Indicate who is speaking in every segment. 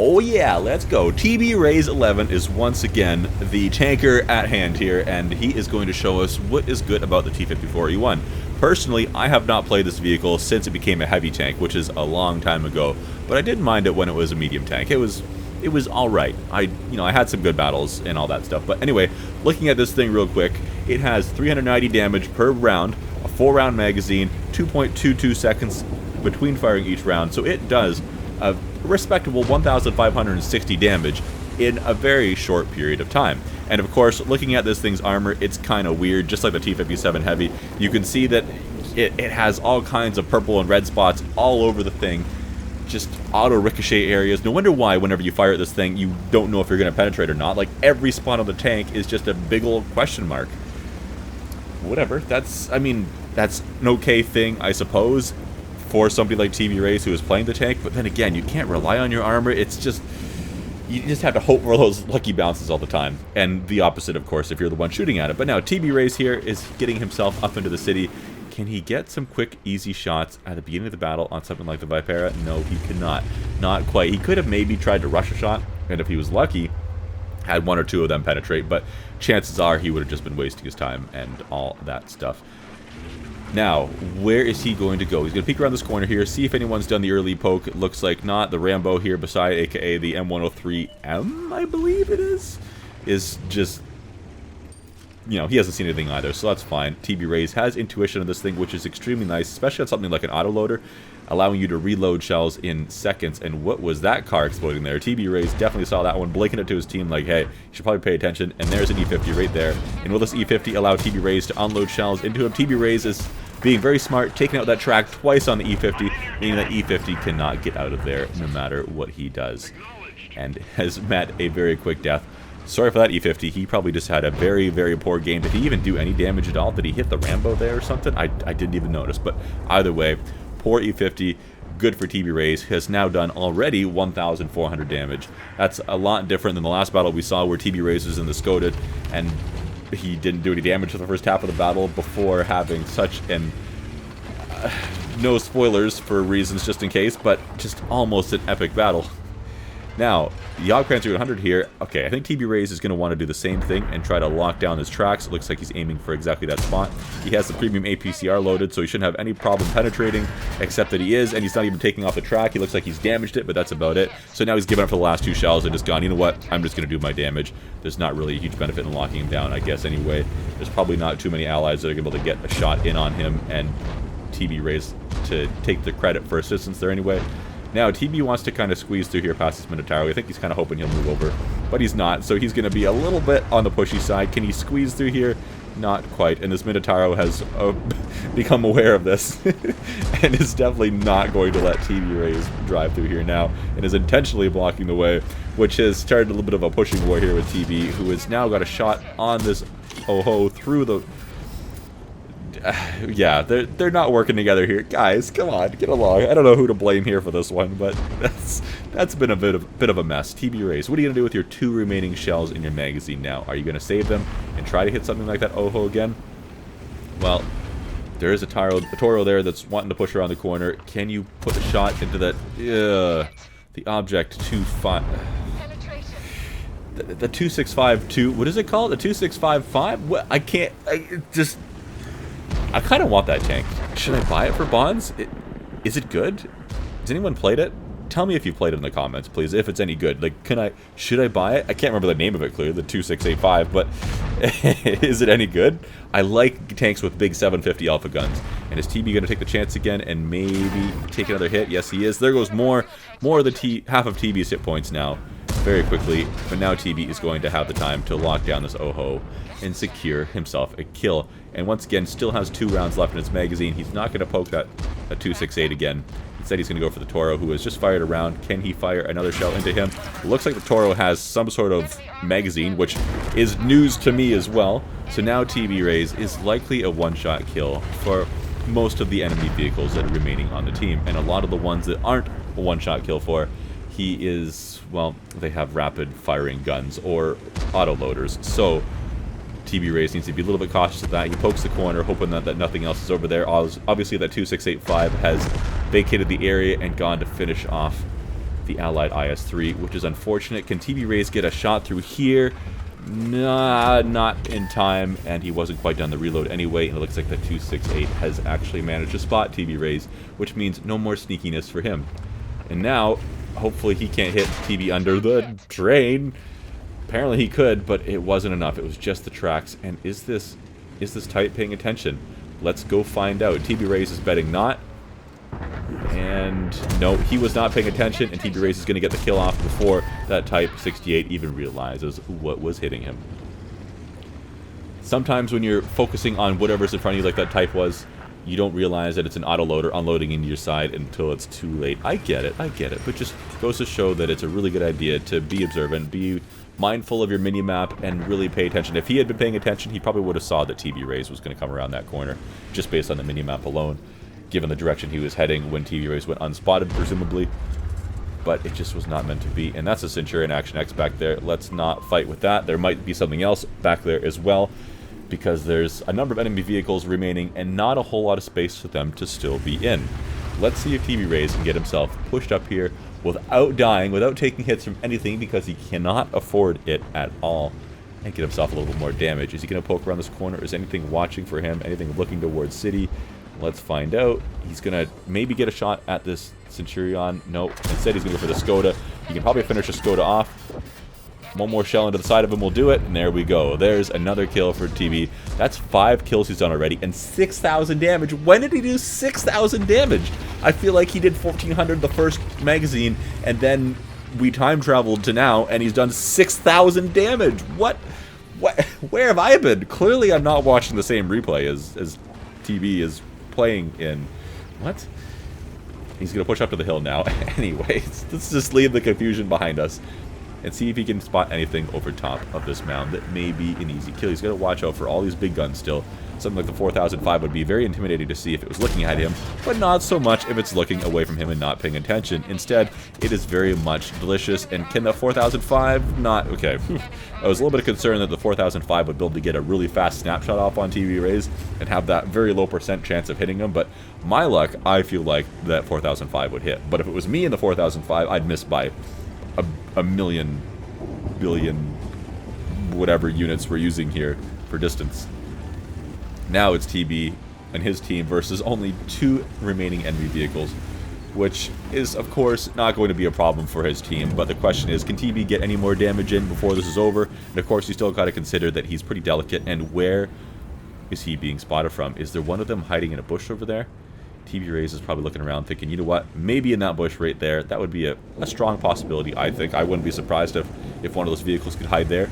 Speaker 1: Oh yeah, let's go. TB Rays 11 is once again the tanker at hand here, and he is going to show us what is good about the T-54E1. Personally, I have not played this vehicle since it became a heavy tank, which is a long time ago, but I didn't mind it when it was a medium tank. It was all right. I had some good battles and all that stuff. But anyway, looking at this thing real quick, it has 390 damage per round, a 4-round magazine, 2.22 seconds between firing each round, so it does a respectable 1,560 damage in a very short period of time. And of course, looking at this thing's armor, it's kind of weird, just like the T-57 Heavy. You can see that it has all kinds of purple and red spots all over the thing, just auto ricochet areas. No wonder why whenever you fire at this thing, you don't know if you're going to penetrate or not. Like, every spot on the tank is just a big old question mark. Whatever, that's an okay thing, I suppose, for somebody like TB Rays who is playing the tank, but then again, you can't rely on your armor. It's just, you just have to hope for those lucky bounces all the time. And the opposite, of course, if you're the one shooting at it. But now, TB Rays here is getting himself up into the city. Can he get some quick, easy shots at the beginning of the battle on something like the Vipera? No, he cannot. Not quite. He could have maybe tried to rush a shot, and if he was lucky, had one or two of them penetrate, but chances are he would have just been wasting his time and all that stuff. Now, where is he going to go? He's going to peek around this corner here, see if anyone's done the early poke. It looks like not. The Rambo here beside, aka the M103M, I believe it is just, he hasn't seen anything either, so that's fine. TB Rays has intuition on this thing, which is extremely nice, especially on something like an autoloader, allowing you to reload shells in seconds. And what was that car exploding there? TB Rays definitely saw that one, blinking it to his team like, hey, you should probably pay attention. And there's an E50 right there. And will this E50 allow TB Rays to unload shells into him? TB Rays is being very smart, taking out that track twice on the E50, meaning that E50 cannot get out of there no matter what he does. And has met a very quick death. Sorry for that, E50. He probably just had a very, very poor game. Did he even do any damage at all? Did he hit the Rambo there or something? I didn't even notice. But either way, poor E50, good for TB Rays, has now done already 1,400 damage. That's a lot different than the last battle we saw where TB Rays was in the Scoted, and he didn't do any damage for the first half of the battle before having such an... no spoilers for reasons just in case, but just almost an epic battle. Now, Jagdpanzer 100 here, okay, I think TB Rays is going to want to do the same thing and try to lock down his tracks. It looks like he's aiming for exactly that spot. He has the premium APCR loaded, so he shouldn't have any problem penetrating, except that he is, and he's not even taking off the track. He looks like he's damaged it, but that's about it. So now he's given up for the last two shells and just gone, you know what, I'm just going to do my damage. There's not really a huge benefit in locking him down, I guess, anyway. There's probably not too many allies that are going to be able to get a shot in on him, and TB Rays to take the credit for assistance there anyway. Now, TB wants to kind of squeeze through here past this Minotauro. I think he's kind of hoping he'll move over, but he's not, so he's going to be a little bit on the pushy side. Can he squeeze through here? Not quite, and this Minotauro has become aware of this and is definitely not going to let TB Rays drive through here now, and is intentionally blocking the way, which has started a little bit of a pushing war here with TB, who has now got a shot on this ho-ho through the... yeah, they're not working together here. Guys, come on, get along. I don't know who to blame here for this one, but that's been a bit of a mess. TB Rays, what are you going to do with your 2 remaining shells in your magazine now? Are you going to save them and try to hit something like that Oho again? Well, there is a Toro there that's wanting to push around the corner. Can you put a shot into that? The object 25... The 2652, what is it called? The 2655? What? I can't... I kind of want that tank. Should I buy it for bonds? Is it good? Has anyone played it? Tell me if you played it in the comments, please, if it's any good. Like, should I buy it? I can't remember the name of it clearly, the 2685, but is it any good? I like tanks with big 750 alpha guns. And is TB going to take the chance again and maybe take another hit? Yes, he is. There goes more of the half of TB's hit points now, very quickly. But now TB is going to have the time to lock down this Oho and secure himself a kill. And once again, still has 2 rounds left in his magazine. He's not going to poke that 268 again. Instead, he's going to go for the Toro, who has just fired a round. Can he fire another shell into him? Looks like the Toro has some sort of magazine, which is news to me as well. So now TB Rays is likely a one-shot kill for most of the enemy vehicles that are remaining on the team. And a lot of the ones that aren't a one-shot kill for, he is, well, they have rapid-firing guns or autoloaders. So TB Rays needs to be a little bit cautious of that. He pokes the corner, hoping that nothing else is over there. Obviously, that 2685 has vacated the area and gone to finish off the Allied IS-3, which is unfortunate. Can TB Rays get a shot through here? Nah, not in time, and he wasn't quite done the reload anyway, and it looks like the 268 has actually managed to spot TB Rays, which means no more sneakiness for him. And now, hopefully he can't hit TB under the train. Apparently he could, but it wasn't enough. It was just the tracks. And is this type paying attention? Let's go find out. TB Rays is betting not. And no, he was not paying attention, and TB Rays is going to get the kill off before that Type 68 even realizes what was hitting him. Sometimes when you're focusing on whatever's in front of you, like that Type was, you don't realize that it's an autoloader unloading into your side until it's too late. I get it, but just goes to show that it's a really good idea to be observant, be mindful of your mini-map, and really pay attention. If he had been paying attention, he probably would have saw that TB Rays was going to come around that corner, just based on the mini-map alone, given the direction he was heading when TB Rays went unspotted, presumably. But it just was not meant to be. And that's a Centurion Action X back there. Let's not fight with that. There might be something else back there as well, because there's a number of enemy vehicles remaining and not a whole lot of space for them to still be in. Let's see if TB Rays can get himself pushed up here without dying, without taking hits from anything, because he cannot afford it at all, and get himself a little bit more damage. Is he going to poke around this corner? Is anything watching for him? Anything looking towards city? Let's find out. He's going to maybe get a shot at this Centurion. Nope. Instead, he's going to go for the Skoda. He can probably finish a Skoda off. One more shell into the side of him will do it, and there we go. There's another kill for TB. That's 5 kills he's done already, and 6,000 damage. When did he do 6,000 damage? I feel like he did 1,400 the first magazine, and then we time traveled to now, and he's done 6,000 damage. What? Where have I been? Clearly, I'm not watching the same replay as TB is playing in. What? He's going to push up to the hill now. Anyways, let's just leave the confusion behind us and see if he can spot anything over top of this mound that may be an easy kill. He's got to watch out for all these big guns still. Something like the 4005 would be very intimidating to see if it was looking at him, but not so much if it's looking away from him and not paying attention. Instead, it is very much delicious. And can the 4005 not? Okay. I was a little bit concerned that the 4005 would be able to get a really fast snapshot off on TB Rays and have that very low % chance of hitting him, but my luck, I feel like that 4005 would hit. But if it was me in the 4005, I'd miss by a million, billion, whatever units we're using here for distance. Now it's TB and his team versus only 2 remaining enemy vehicles, which is, of course, not going to be a problem for his team. But the question is, can TB get any more damage in before this is over? And of course, you still got to consider that he's pretty delicate. And where is he being spotted from? Is there one of them hiding in a bush over there? TB Rays is probably looking around thinking, you know what, maybe in that bush right there. That would be a strong possibility, I think. I wouldn't be surprised if one of those vehicles could hide there.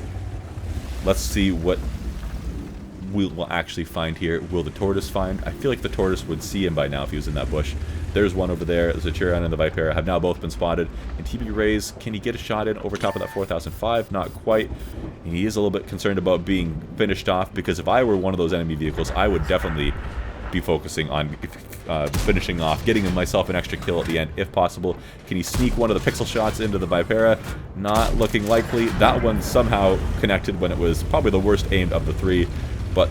Speaker 1: Let's see what we'll actually find here. Will the Tortoise find? I feel like the Tortoise would see him by now if he was in that bush. There's one over there. The Centurion and the Vipera have now both been spotted. And TB Rays, can he get a shot in over top of that 4005? Not quite. And he is a little bit concerned about being finished off, because if I were one of those enemy vehicles, I would definitely be focusing on finishing off, getting myself an extra kill at the end if possible. Can he sneak one of the pixel shots into the Vipera? Not looking likely. That one somehow connected when it was probably the worst aimed of the 3, but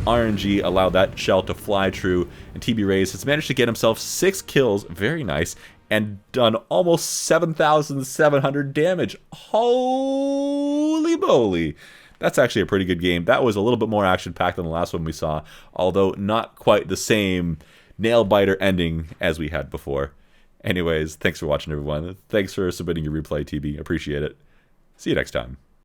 Speaker 1: RNG allowed that shell to fly true, and TB Rays has managed to get himself 6 kills, very nice, and done almost 7,700 damage. Holy moly! That's actually a pretty good game. That was a little bit more action-packed than the last one we saw, although not quite the same nail-biter ending as we had before. Anyways, thanks for watching, everyone. Thanks for submitting your replay, TB. Appreciate it. See you next time.